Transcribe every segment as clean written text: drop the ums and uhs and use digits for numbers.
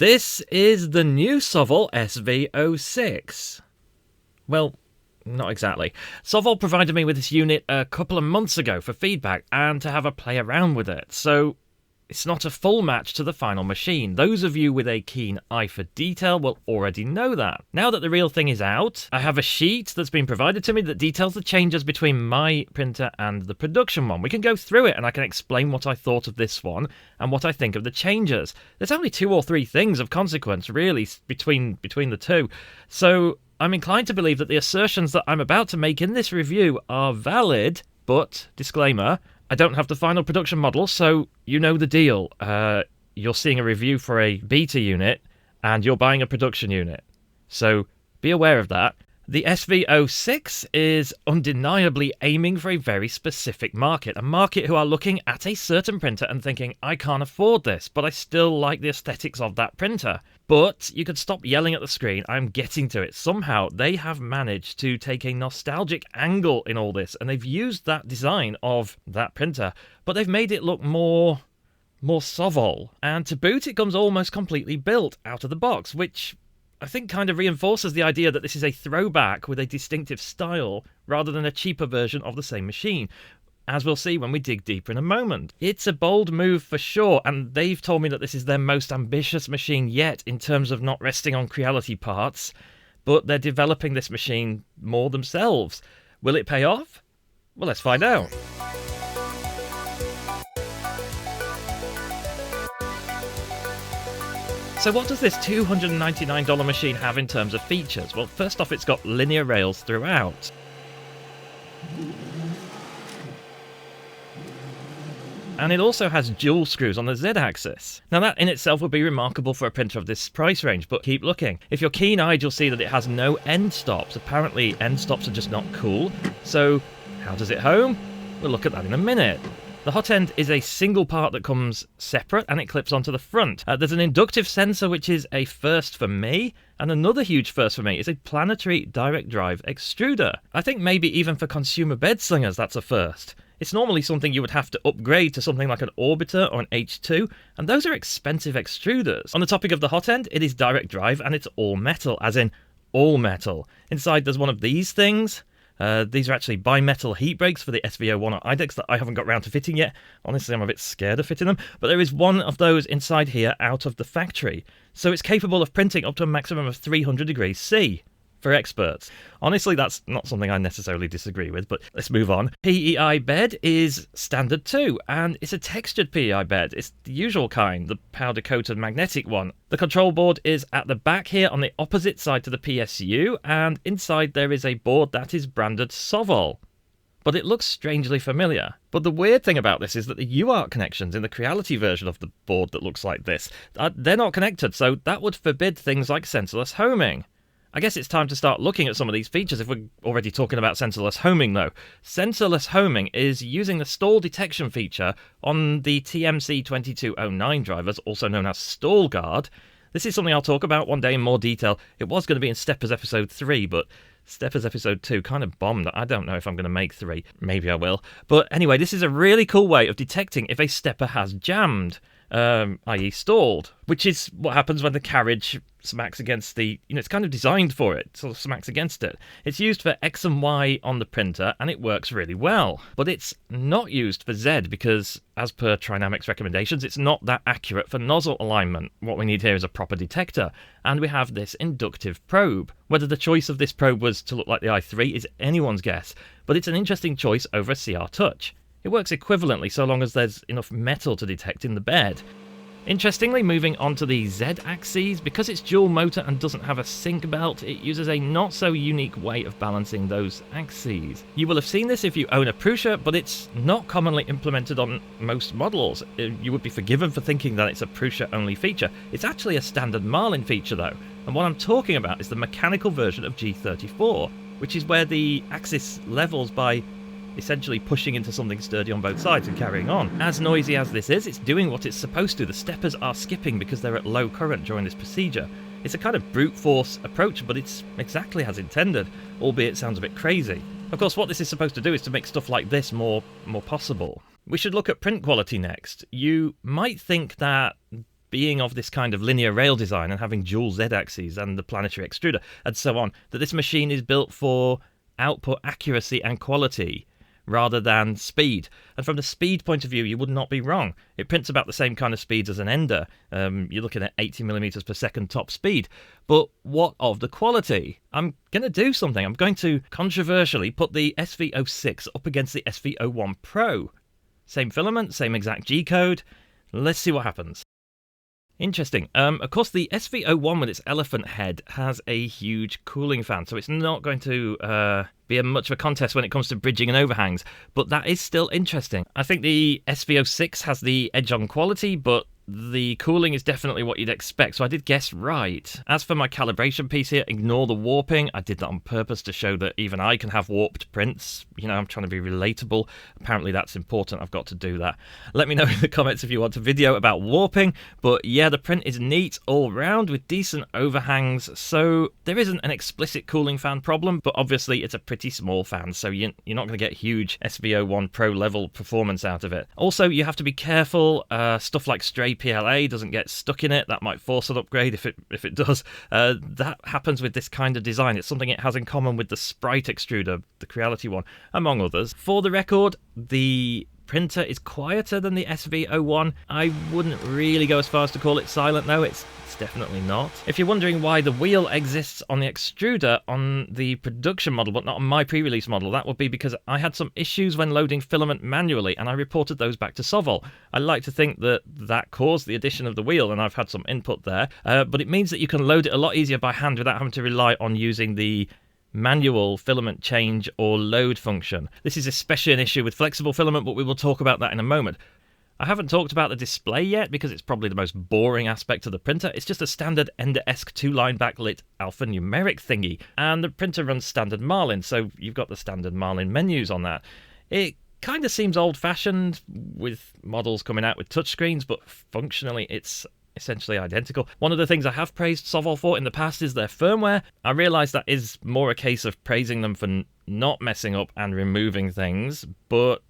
This is the new Sovol SV06. Well, not exactly. Sovol provided me with this unit a couple of months ago for feedback and to have a play around with it, so it's not a full match to the final machine. Those of you with a keen eye for detail will already know that. Now that the real thing is out, I have a sheet that's been provided to me that details the changes between my printer and the production one. We can go through it and I can explain what I thought of this one and what I think of the changes. There's only 2 or 3 things of consequence, really, between the two. So I'm inclined to believe that the assertions that I'm about to make in this review are valid, but, disclaimer, I don't have the final production model, so you know the deal. You're seeing a review for a beta unit, and you're buying a production unit. So be aware of that. The SV06 is undeniably aiming for a very specific market, a market who are looking at a certain printer and thinking, I can't afford this, but I still like the aesthetics of that printer. But you could stop yelling at the screen, I'm getting to it. Somehow they have managed to take a nostalgic angle in all this, and they've used that design of that printer, but they've made it look more Sovol. And to boot, it comes almost completely built out of the box, which I think kind of reinforces the idea that this is a throwback with a distinctive style rather than a cheaper version of the same machine, as we'll see when we dig deeper in a moment. It's a bold move for sure, and they've told me that this is their most ambitious machine yet in terms of not resting on Creality parts, but they're developing this machine more themselves. Will it pay off? Well, let's find out. So what does this $299 machine have in terms of features? Well, first off, it's got linear rails throughout. And it also has dual screws on the Z-axis. Now that in itself would be remarkable for a printer of this price range, but keep looking. If you're keen-eyed, you'll see that it has no end stops. Apparently, end stops are just not cool. So, how does it home? We'll look at that in a minute. The hot end is a single part that comes separate and it clips onto the front. There's an inductive sensor, which is a first for me, and another huge first for me is a planetary direct drive extruder. I think maybe even for consumer bed slingers that's a first. It's normally something you would have to upgrade to something like an Orbiter or an H2, and those are expensive extruders. On the topic of the hot end, it is direct drive and it's all metal, as in all metal. Inside there's one of these things. These are actually bimetal heat breaks for the SV01 or IDEX that I haven't got round to fitting yet. Honestly, I'm a bit scared of fitting them, but there is one of those inside here out of the factory. So it's capable of printing up to a maximum of 300 degrees C. For experts. Honestly, that's not something I necessarily disagree with, but let's move on. PEI bed is standard too, and it's a textured PEI bed. It's the usual kind, the powder-coated magnetic one. The control board is at the back here on the opposite side to the PSU, and inside there is a board that is branded Sovol. But it looks strangely familiar. But the weird thing about this is that the UART connections in the Creality version of the board that looks like this, they're not connected, so that would forbid things like sensorless homing. I guess it's time to start looking at some of these features if we're already talking about sensorless homing though. Sensorless homing is using the stall detection feature on the TMC2209 drivers, also known as stall guard. This is something I'll talk about one day in more detail. It was going to be in Steppers episode 3, but Steppers episode 2 kind of bombed. I don't know if I'm going to make 3. Maybe I will. But anyway, this is a really cool way of detecting if a stepper has jammed. I.e. stalled, which is what happens when the carriage smacks against the, it's kind of designed for it, sort of smacks against it. It's used for X and Y on the printer, and it works really well. But it's not used for Z because, as per Trinamic's recommendations, it's not that accurate for nozzle alignment. What we need here is a proper detector, and we have this inductive probe. Whether the choice of this probe was to look like the i3 is anyone's guess, but it's an interesting choice over a CR Touch. It works equivalently so long as there's enough metal to detect in the bed. Interestingly, moving on to the Z-axes, because it's dual motor and doesn't have a sync belt, it uses a not so unique way of balancing those axes. You will have seen this if you own a Prusa, but it's not commonly implemented on most models. You would be forgiven for thinking that it's a Prusa-only feature. It's actually a standard Marlin feature though, and what I'm talking about is the mechanical version of G34, which is where the axis levels by essentially pushing into something sturdy on both sides and carrying on. As noisy as this is, it's doing what it's supposed to. The steppers are skipping because they're at low current during this procedure. It's a kind of brute force approach, but it's exactly as intended, albeit it sounds a bit crazy. Of course, what this is supposed to do is to make stuff like this more possible. We should look at print quality next. You might think that being of this kind of linear rail design and having dual Z-axes and the planetary extruder and so on, that this machine is built for output accuracy and quality rather than speed. And from the speed point of view, you would not be wrong. It prints about the same kind of speeds as an Ender. You're looking at 80 millimeters per second top speed. But what of the quality? I'm going to do something. I'm going to controversially put the SV06 up against the SV01 Pro. Same filament, same exact G-code. Let's see what happens. Interesting. Of course, the SV01 with its elephant head has a huge cooling fan, so it's not going to be much of a contest when it comes to bridging and overhangs, but that is still interesting. I think the SV06 has the edge on quality, but the cooling is definitely what you'd expect, so I did guess right. As for my calibration piece here, ignore the warping. I did that on purpose to show that even I can have warped prints. You know, I'm trying to be relatable. Apparently that's important. I've got to do that. Let me know in the comments if you want a video about warping, but yeah, the print is neat all round with decent overhangs, so there isn't an explicit cooling fan problem, but obviously it's a pretty small fan, so you're not going to get huge SV01 Pro level performance out of it. Also, you have to be careful. Stuff like stray PLA doesn't get stuck in it. That might force an upgrade if it does. That happens with this kind of design. It's something it has in common with the Sprite extruder, the Creality one, among others. For the record, the printer is quieter than the SV01. I wouldn't really go as far as to call it silent though. It's definitely not. If you're wondering why the wheel exists on the extruder on the production model but not on my pre-release model, that would be because I had some issues when loading filament manually and I reported those back to Sovol. I like to think that caused the addition of the wheel, and I've had some input there, but it means that you can load it a lot easier by hand without having to rely on using the manual filament change or load function. This is especially an issue with flexible filament, but we will talk about that in a moment. I haven't talked about the display yet because it's probably the most boring aspect of the printer. It's just a standard Ender-esque 2-line backlit alphanumeric thingy, and the printer runs standard Marlin, so you've got the standard Marlin menus on that. It kind of seems old-fashioned with models coming out with touchscreens, but functionally it's essentially identical. One of the things I have praised Sovol for in the past is their firmware. I realise that is more a case of praising them for not messing up and removing things, but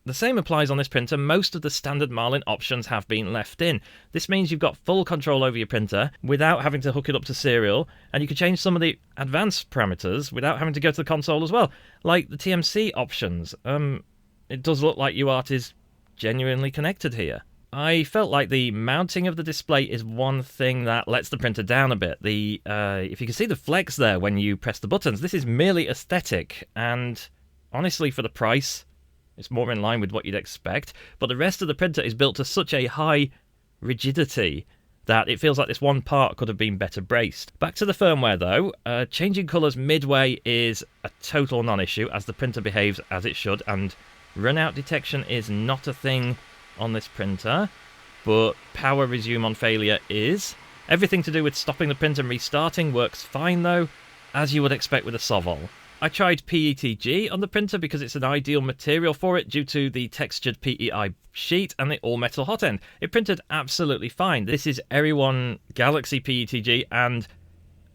the same applies on this printer. Most of the standard Marlin options have been left in. This means you've got full control over your printer without having to hook it up to serial, and you can change some of the advanced parameters without having to go to the console as well, like the TMC options. It does look like UART is genuinely connected here. I felt like the mounting of the display is one thing that lets the printer down a bit. If you can see the flex there when you press the buttons, this is merely aesthetic, and honestly for the price, it's more in line with what you'd expect, but the rest of the printer is built to such a high rigidity that it feels like this one part could have been better braced. Back to the firmware though, changing colours midway is a total non-issue as the printer behaves as it should, and runout detection is not a thing on this printer, but power resume on failure is. Everything to do with stopping the printer and restarting works fine though, as you would expect with a Sovol. I tried PETG on the printer because it's an ideal material for it due to the textured PEI sheet and the all-metal hot end. It printed absolutely fine. This is Everyone Galaxy PETG and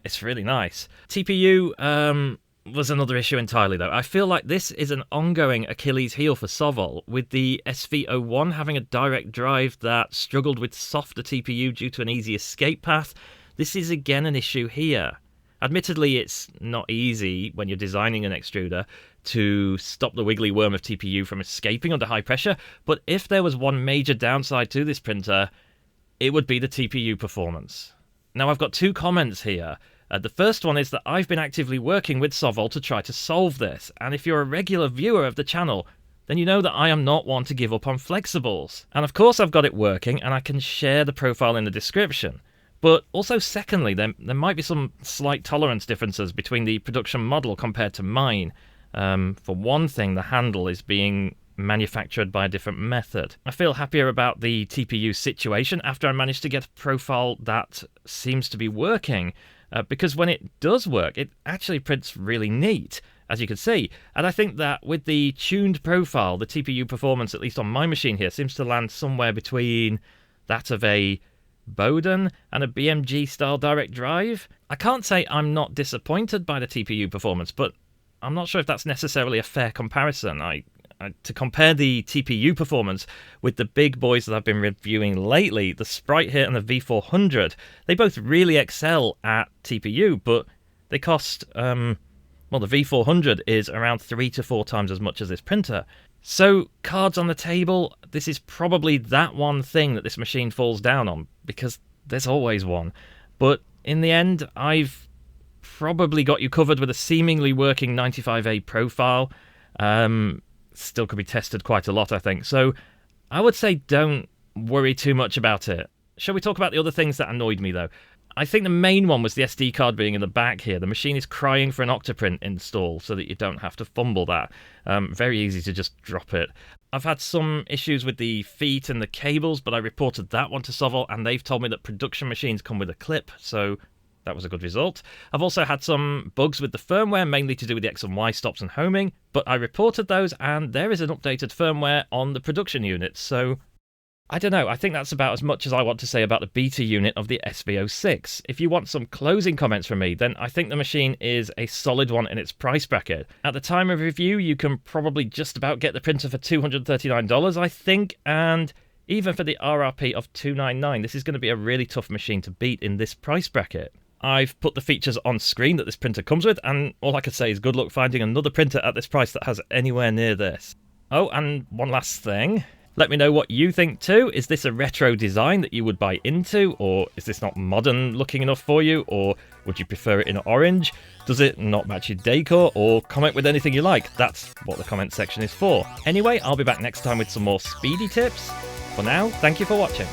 it's really nice. TPU was another issue entirely though. I feel like this is an ongoing Achilles heel for Sovol, with the SV01 having a direct drive that struggled with softer TPU due to an easy escape path. This is again an issue here. Admittedly, it's not easy when you're designing an extruder to stop the wiggly worm of TPU from escaping under high pressure, but if there was one major downside to this printer, it would be the TPU performance. Now, I've got two comments here. The first one is that I've been actively working with Sovol to try to solve this, and if you're a regular viewer of the channel, then you know that I am not one to give up on flexibles. And of course I've got it working, and I can share the profile in the description. But also, secondly, there might be some slight tolerance differences between the production model compared to mine. For one thing, the handle is being manufactured by a different method. I feel happier about the TPU situation after I managed to get a profile that seems to be working, because when it does work, it actually prints really neat, as you can see. And I think that with the tuned profile, the TPU performance, at least on my machine here, seems to land somewhere between that of a Bowden and a BMG style direct drive. I can't say I'm not disappointed by the TPU performance, but I'm not sure if that's necessarily a fair comparison. I to compare the TPU performance with the big boys that I've been reviewing lately, the Sprite here and the V400, they both really excel at TPU, but they cost, well, the V400 is around 3 to 4 times as much as this printer. So, cards on the table, this is probably that one thing that this machine falls down on, because there's always one. But in the end, I've probably got you covered with a seemingly working 95A profile. Still could be tested quite a lot, I think. So I would say don't worry too much about it. Shall we talk about the other things that annoyed me, though? I think the main one was the SD card being in the back here. The machine is crying for an Octoprint install so that you don't have to fumble that. Very easy to just drop it. I've had some issues with the feet and the cables, but I reported that one to Sovol, and they've told me that production machines come with a clip, so that was a good result. I've also had some bugs with the firmware, mainly to do with the X and Y stops and homing, but I reported those, and there is an updated firmware on the production unit, so I don't know, I think that's about as much as I want to say about the beta unit of the SV06. If you want some closing comments from me, then I think the machine is a solid one in its price bracket. At the time of review, you can probably just about get the printer for $239, I think, and even for the RRP of $299, this is going to be a really tough machine to beat in this price bracket. I've put the features on screen that this printer comes with, and all I could say is good luck finding another printer at this price that has anywhere near this. Oh, and one last thing. Let me know what you think too. Is this a retro design that you would buy into, or is this not modern looking enough for you, or would you prefer it in orange? Does it not match your decor, or comment with anything you like? That's what the comment section is for. Anyway, I'll be back next time with some more speedy tips. For now, thank you for watching.